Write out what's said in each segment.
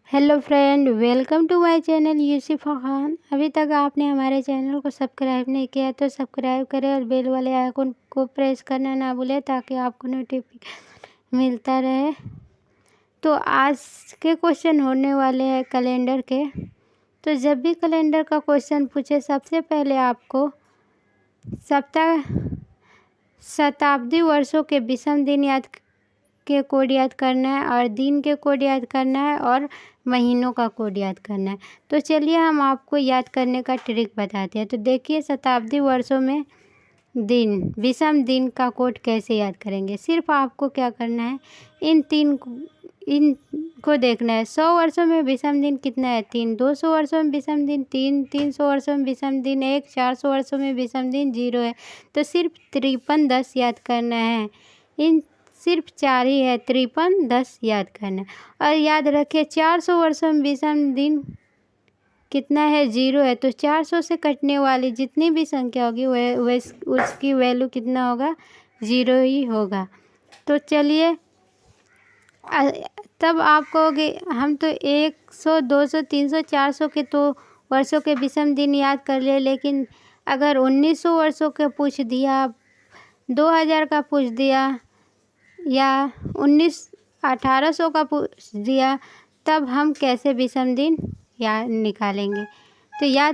Hello friend, welcome to my channel Yusufa Khan. अभी तक आपने हमारे चैनल को सब्सक्राइब नहीं किया तो सब्सक्राइब करें और बेल वाले आइकन को प्रेस करना ना भूलें ताकि आपको नोटिफिकेशन मिलता रहे। तो आज के क्वेश्चन होने वाले हैं कैलेंडर के। तो जब भी कैलेंडर का क्वेश्चन पूछे सबसे पहले आपको शताब्दी वर्षों के विषम दिन के कोड याद करना है और दिन के कोड याद करना है और महीनों का कोड याद करना है। तो चलिए हम आपको याद करने का ट्रिक बताते हैं। तो देखिए, शताब्दी वर्षों में दिन विषम दिन का कोड कैसे याद करेंगे। सिर्फ आपको क्या करना है, इनको देखना है। 100 वर्षों में विषम दिन कितना है? 3। 200 वर्षों में विषम दिन 3। 300 वर्षों में विषम दिन 1। 400 वर्षों में विषम दिन 0 है। तो सिर्फ 53 10 याद करना है। इन सिर्फ 4 ही है, 53 10 याद करना है। और याद रखिए 400 वर्षों में विषम दिन कितना है? 0 है। तो 400 से कटने वाली जितनी भी संख्या होगी वह उसकी वैल्यू कितना होगा? 0 ही होगा। तो चलिए, तब आप कहोगे हम तो 100 200 300 400 के तो वर्षों के विषम दिन याद कर लिए, लेकिन अगर 1900 वर्षों का पूछ दिया, 2000 का पूछ दिया या 1800 का पूछ दिया, तब हम कैसे विषम दिन याद निकालेंगे? तो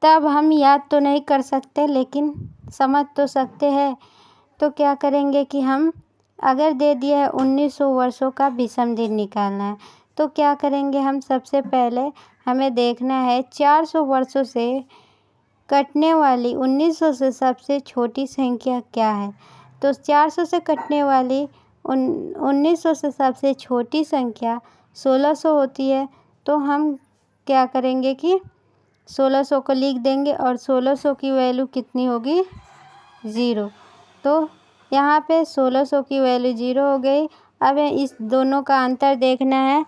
तब हम याद तो नहीं कर सकते लेकिन समझ तो सकते हैं। तो क्या करेंगे कि हम अगर दे दिया है 1900 वर्षों का विषम दिन निकालना है, तो क्या करेंगे हम? सबसे पहले हमें देखना है 400 वर्षों से कटने वाली 1900 से सबसे छोटी संख्या क्या है। तो 400 से कटने वाली 1900 से सबसे छोटी संख्या 1600 होती है। तो हम क्या करेंगे कि 1600 को लिख देंगे और 1600 की वैल्यू कितनी होगी? 0। तो यहाँ पे 1600 की वैल्यू 0 हो गई। अब इस दोनों का अंतर देखना है।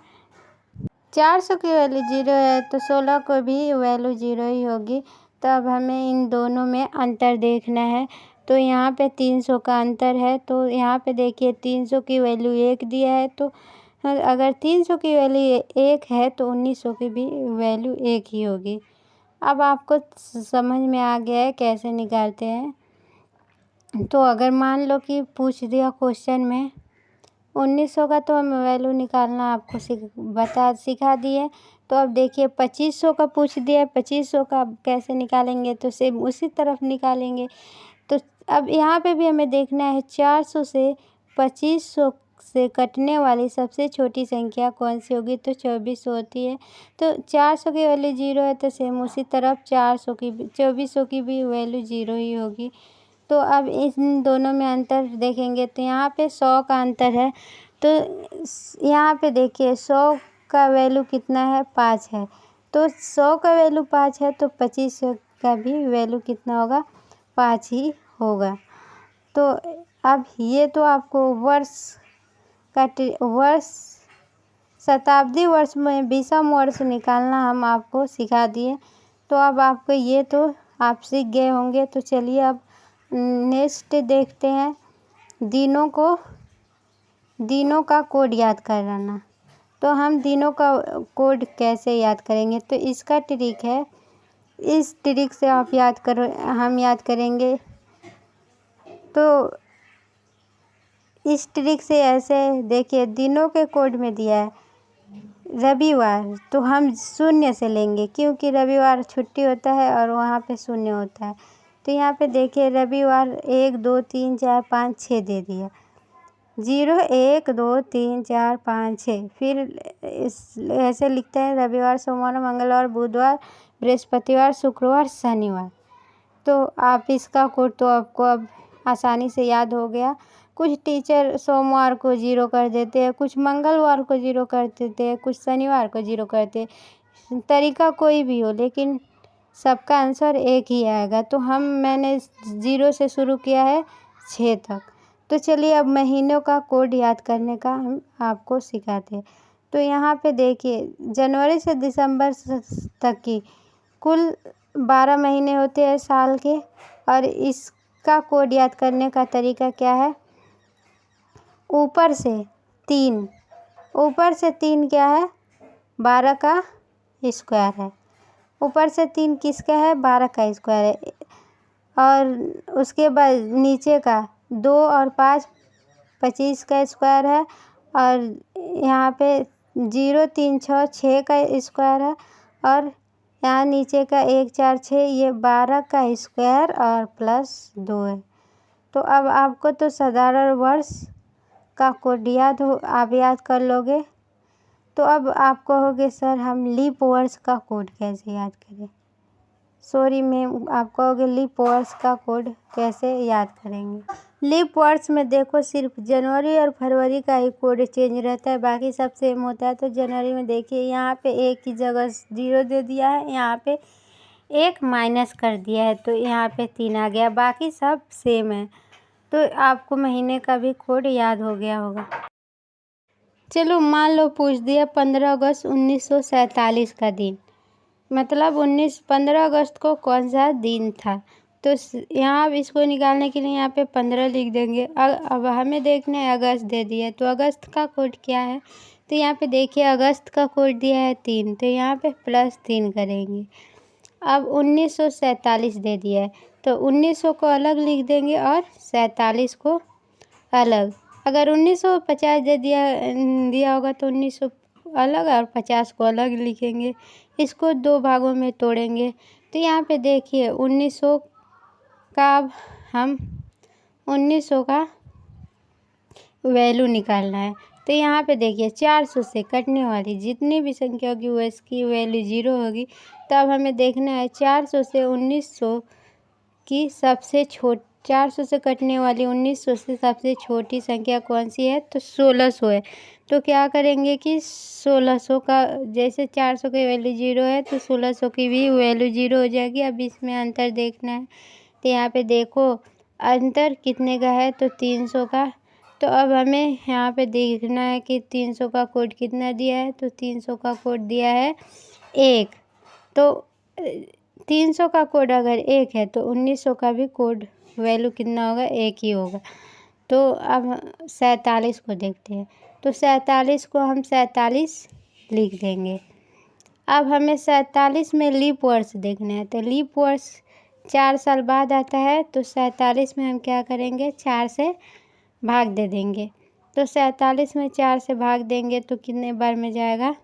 400 की वैल्यू 0 है तो 16 को भी वैल्यू 0 ही होगी। तो अब हमें इन दोनों में अंतर देखना है। तो यहाँ पे 300 का अंतर है। तो यहाँ पे देखिए 300 की वैल्यू 1 दिया है। तो अगर 300 की वैल्यू 1 है तो 1900 की भी वैल्यू 1 ही होगी। अब आपको समझ में आ गया है कैसे निकालते हैं। तो अगर मान लो कि पूछ दिया क्वेश्चन में 1900 का, तो हम वैल्यू निकालना आपको सिखा दिए। तो अब देखिए 2500 का पूछ दिया है, 2500 का कैसे निकालेंगे? तो सेम उसी तरफ निकालेंगे। तो अब यहाँ पे भी हमें देखना है 400 से 2500 से कटने वाली सबसे छोटी संख्या कौन सी होगी? तो 2400 होती है। तो 400 की वैल्यू 0 है तो सेम उसी तरफ 2400 की भी वैल्यू 0 ही होगी। तो अब इन दोनों में अंतर देखेंगे तो यहाँ पे 100 का अंतर है। तो यहाँ पे देखिए 100 का वैल्यू कितना है? 5 है। तो 100 का वैल्यू 5 है तो 2500 का भी वैल्यू कितना होगा? 5 ही होगा। तो अब ये तो आपको शताब्दी वर्ष में विषम वर्ष निकालना हम आपको सिखा दिए। तो अब आपको ये तो आप सीख गए होंगे। तो चलिए अब नेक्स्ट देखते हैं दिनों का कोड याद करना। तो हम दिनों का कोड कैसे याद करेंगे? तो इसका ट्रिक है, इस ट्रिक से आप हम याद करेंगे। तो इस ट्रिक से ऐसे देखिए, दिनों के कोड में दिया है रविवार, तो हम 0 से लेंगे क्योंकि रविवार छुट्टी होता है और वहाँ पे 0 होता है। तो यहाँ पे देखिए रविवार 1 2 3 4 5 6 दे दिया। 0 1 2 3 4 5 6। फिर ऐसे लिखते हैं रविवार सोमवार मंगलवार बुधवार बृहस्पतिवार शुक्रवार शनिवार। तो आप इसका कोड तो आपको अब आसानी से याद हो गया। कुछ टीचर सोमवार को 0 कर देते हैं, कुछ मंगलवार को 0 कर देते हैं, कुछ शनिवार को 0 करते हैं। तरीका कोई भी हो लेकिन सबका आंसर एक ही आएगा। तो मैंने 0 से शुरू किया है 6 तक। तो चलिए अब महीनों का कोड याद करने का हम आपको सिखाते हैं। तो यहाँ पे देखिए जनवरी से दिसंबर तक की कुल 12 महीने होते हैं साल के। और इसका कोड याद करने का तरीका क्या है? ऊपर से 3 क्या है? 12 का स्क्वायर है। ऊपर से 3 किसका है? 12 का स्क्वायर है। और उसके बाद नीचे का 2 और 5 25 का स्क्वायर है। और यहाँ पे 0 3 6 का स्क्वायर है। और यहाँ नीचे का 1 4 6 ये 12 का स्क्वायर और प्लस 2 है। तो अब आपको तो साधारण वर्ष का कोड आप याद कर लोगे। तो अब आप कहोगे सर हम लीप वर्ष का कोड कैसे याद करें? सॉरी मैम, आप कहोगे लीप वर्ष का कोड कैसे याद करेंगे? लीप वर्ष में देखो सिर्फ जनवरी और फरवरी का ही कोड चेंज रहता है, बाकी सब सेम होता है। तो जनवरी में देखिए यहाँ पे 1 की जगह 0 दे दिया है, यहाँ पे 1 माइनस कर दिया है, तो यहाँ पे 3 आ गया। बाकी सब सेम है। तो आपको महीने का भी कोड याद हो गया होगा। चलो मान लो पूछ दिया 15 अगस्त 1947 का दिन, मतलब 15 अगस्त को कौन सा दिन था। तो यहाँ अब इसको निकालने के लिए यहाँ पे 15 लिख देंगे। अब हमें देखना है अगस्त दे दिया है, तो अगस्त का कोड क्या है? तो यहाँ पे देखिए अगस्त का कोड दिया है 3, तो यहाँ पे +3 करेंगे। अब 1947 दे दिया है, तो 1900 को अलग लिख देंगे और 47 को अलग। अगर 1950 दे दिया होगा तो 1900 अलग और 50 को अलग लिखेंगे। इसको 2 भागों में तोड़ेंगे। तो यहाँ पे देखिए 1900 का अब हम 1900 का वैल्यू निकालना है। तो यहाँ पे देखिए 400 से कटने वाली जितनी भी संख्या होगी वो इसकी वैल्यू 0 होगी। तो अब हमें देखना है 400 से 1900 की सबसे 400 से कटने वाली 1900 से सबसे छोटी संख्या कौन सी है? तो 1600 है। तो क्या करेंगे कि 1600 का जैसे 400 की वैल्यू 0 है तो 1600 की भी वैल्यू 0 हो जाएगी। अब इसमें अंतर देखना है, तो यहाँ पे देखो अंतर कितने का है? तो 300 का। तो अब हमें यहाँ पे देखना है कि 300 का कोड कितना दिया है। तो 300 का कोड दिया है 1। तो 300 का कोड अगर 1 है तो 1900 का भी कोड वैल्यू कितना होगा? 1 ही होगा। तो अब 47 को देखते हैं। तो 47 को हम 47 लिख देंगे। अब हमें 47 में लीप वर्ष देखना है। तो लीप वर्ष 4 साल बाद आता है। तो 47 में हम क्या करेंगे? 4 से भाग दे देंगे। तो 47 में 4 से भाग देंगे तो कितने बार में जाएगा?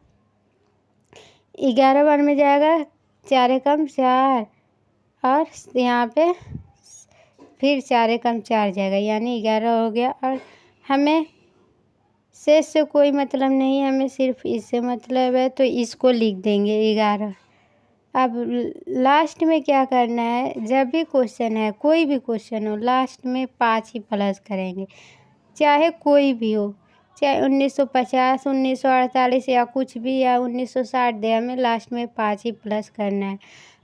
11 बार में जाएगा। 4 एकम 4 और यहाँ पे फिर 4 एकम 4 जाएगा, यानी 11 हो गया। और हमें शेष से कोई मतलब नहीं है, हमें सिर्फ इससे मतलब है, तो इसको लिख देंगे 11। अब लास्ट में क्या करना है? जब भी क्वेश्चन है, कोई भी क्वेश्चन हो, लास्ट में 5 ही प्लस करेंगे, चाहे कोई भी हो, चाहे 1950 1948 या कुछ भी, या 1960 दे, हमें लास्ट में 5 ही प्लस करना है।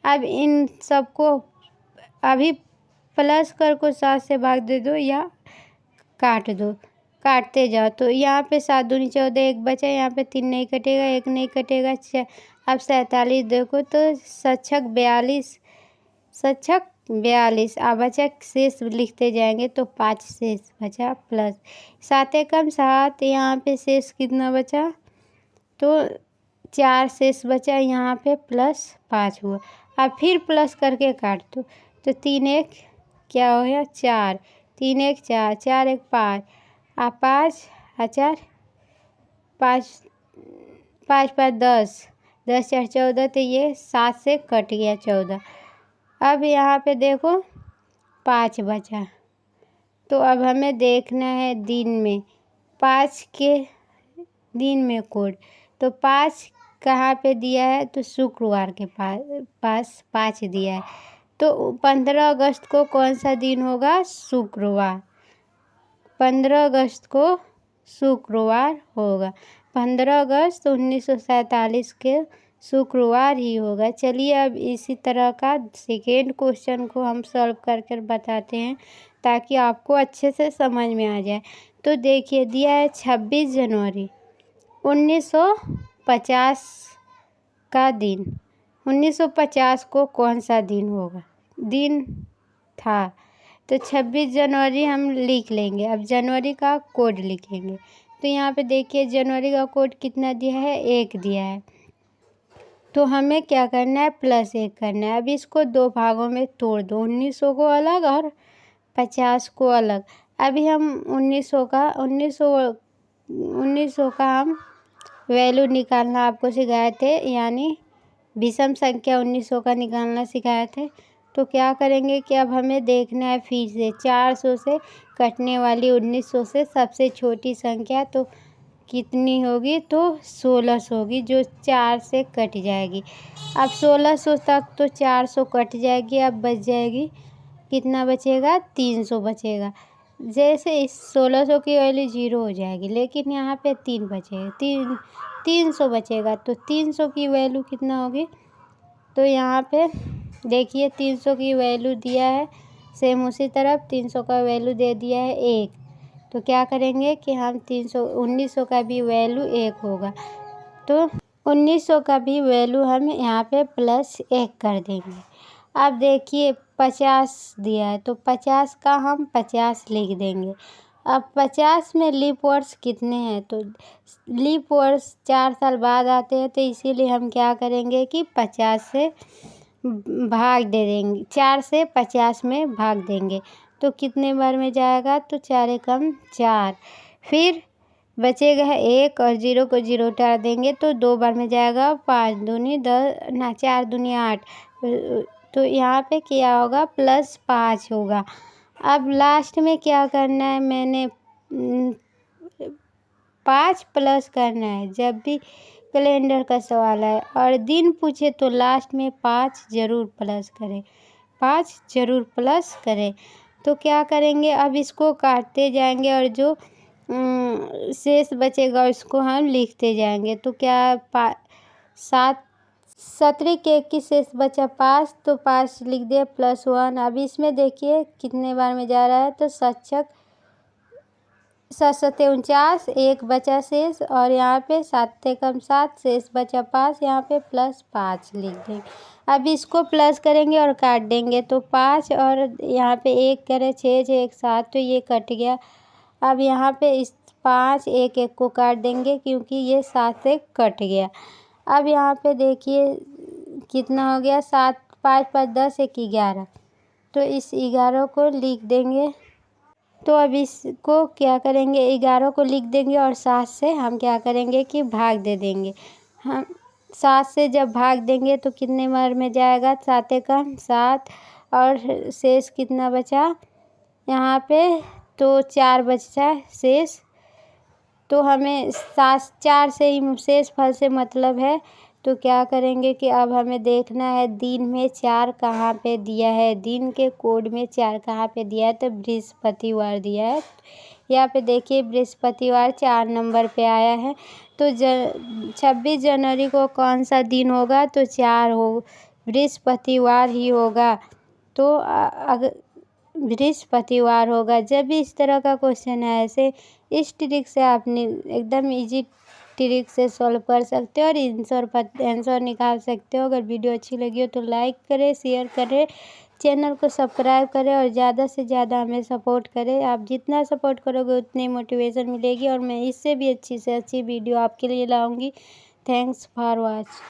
अब इन सबको अभी प्लस कर को 7 से भाग दे दो या काट दो, काटते जाओ। तो यहाँ पे 7 दूनी 14, 1 बचा, यहाँ पे 3 नहीं कटेगा, 1 नहीं कटेगा। अब 47 देखो तो सच्छक 42 आवचक शेष लिखते जाएंगे तो 5 शेष बचा प्लस 7 एकम 7, यहाँ पे शेष कितना बचा? तो 4 शेष बचा, यहाँ पे प्लस 5 हुआ। अब फिर प्लस करके काट दो, तो 3 1 क्या हो गया? 4, 3 1 4, 4 1 5, 5 4 5 5 5 10, 10 4 14, तो ये 7 से कट गया 14। अब यहाँ पे देखो 5 बचा। तो अब हमें देखना है दिन में, 5 के दिन में कोड। तो 5 कहाँ पे दिया है? तो शुक्रवार के पास 5 दिया है। तो 15 अगस्त को कौन सा दिन होगा? शुक्रवार। 15 अगस्त को शुक्रवार होगा। 15 अगस्त 1947 के शुक्रवार ही होगा। चलिए अब इसी तरह का सेकेंड क्वेश्चन को हम सॉल्व कर बताते हैं, ताकि आपको अच्छे से समझ में आ जाए। तो देखिए दिया है 26 जनवरी 1950 का दिन। 1950 को कौन सा दिन होगा? दिन था। तो 26 जनवरी हम लिख लेंगे। अब जनवरी का कोड लिखेंगे। तो यहाँ पे देखिए जनवरी का कोड कितना दिया है? 1 दिया है। तो हमें क्या करना है, +1 करना है। अब इसको 2 भागों में तोड़ दो, 1900 को अलग और 50 को अलग। अभी हम 1900 का हम वैल्यू निकालना आपको सिखाए थे, यानी विषम संख्या 1900 का निकालना सिखाए थे। तो क्या करेंगे कि अब हमें देखना है फिर से 400 से कटने वाली 1900 से सबसे छोटी संख्या तो कितनी होगी, तो 1600 होगी, जो 4 से कट जाएगी। अब 1600 तक तो 400 कट जाएगी, अब बच जाएगी कितना बचेगा, 300 बचेगा। जैसे इस 1600 की वैल्यू 0 हो जाएगी, लेकिन यहाँ पे 3 बचेगा, 300 बचेगा। तो 300 की वैल्यू कितना होगी, तो यहाँ पे देखिए 300 की वैल्यू दिया है, सेम उसी तरफ 300 का वैल्यू दे दिया है 1। तो क्या करेंगे कि हम 1900 का भी वैल्यू 1 होगा, तो 1900 का भी वैल्यू हम यहाँ पे +1 कर देंगे। अब देखिए 50 दिया है, तो 50 का हम 50 लिख देंगे। अब 50 में लीप वर्ष कितने हैं, तो लीप वर्ष 4 साल बाद आते हैं, तो इसीलिए हम क्या करेंगे कि 50 से भाग दे देंगे, 4 से 50 में भाग देंगे। तो कितने बार में जाएगा, तो 4 एकम 4, फिर बचेगा 1 और 0 को 0 उतार देंगे तो 2 बार में जाएगा, 5 दूनी 10 ना 4 दूनी 8, तो यहाँ पे क्या होगा, +5 होगा। अब लास्ट में क्या करना है, मैंने 5 प्लस करना है। जब भी कैलेंडर का सवाल है और दिन पूछे तो लास्ट में 5 ज़रूर प्लस करें, 5 ज़रूर प्लस करें। तो क्या करेंगे, अब इसको काटते जाएंगे और जो शेष बचेगा उसको हम लिखते जाएंगे। तो क्या 17 के 21 शेष बचा 5, तो 5 लिख दिए +1। अब इसमें देखिए कितने बार में जा रहा है, तो 7 7 49, 1 बचा शेष, और यहाँ पे 7 एकम 7 शेष बचा 5, यहाँ पे +5 लिख देंगे। अब इसको प्लस करेंगे और काट देंगे, तो 5 और यहाँ पे 1 करें 6 6 1 7, तो ये कट गया। अब यहाँ पे इस 5 1 1 को काट देंगे क्योंकि ये 7 से कट गया। अब यहाँ पे देखिए कितना हो गया, 7 5 5 10 1 11, तो इस 11 को लिख देंगे। तो अब इसको क्या करेंगे, 11 को लिख देंगे और 7 से हम क्या करेंगे कि भाग दे देंगे। हम 7 से जब भाग देंगे तो कितने बार में जाएगा, 7 एकम 7, और शेष कितना बचा यहाँ पे, तो 4 बचा शेष। तो हमें 4 से ही शेष फल से मतलब है। तो क्या करेंगे कि अब हमें देखना है दिन में 4 कहाँ पे दिया है, दिन के कोड में 4 कहाँ पे दिया है, तो बृहस्पतिवार दिया है। यहाँ पे देखिए बृहस्पतिवार 4 नंबर पे आया है। तो 26 जनवरी को कौन सा दिन होगा, तो 4 हो, बृहस्पतिवार ही होगा। तो अगर बृहस्पतिवार होगा, जब भी इस तरह का क्वेश्चन है ऐसे इस ट्रिक से आपने एकदम इजी ट्रिक से सॉल्व कर सकते हो और आंसर निकाल सकते हो। अगर वीडियो अच्छी लगी हो तो लाइक करें, शेयर करें, चैनल को सब्सक्राइब करें और ज़्यादा से ज़्यादा हमें सपोर्ट करें। आप जितना सपोर्ट करोगे उतनी मोटिवेशन मिलेगी और मैं इससे भी अच्छी से अच्छी वीडियो आपके लिए लाऊंगी। Thanks for watch.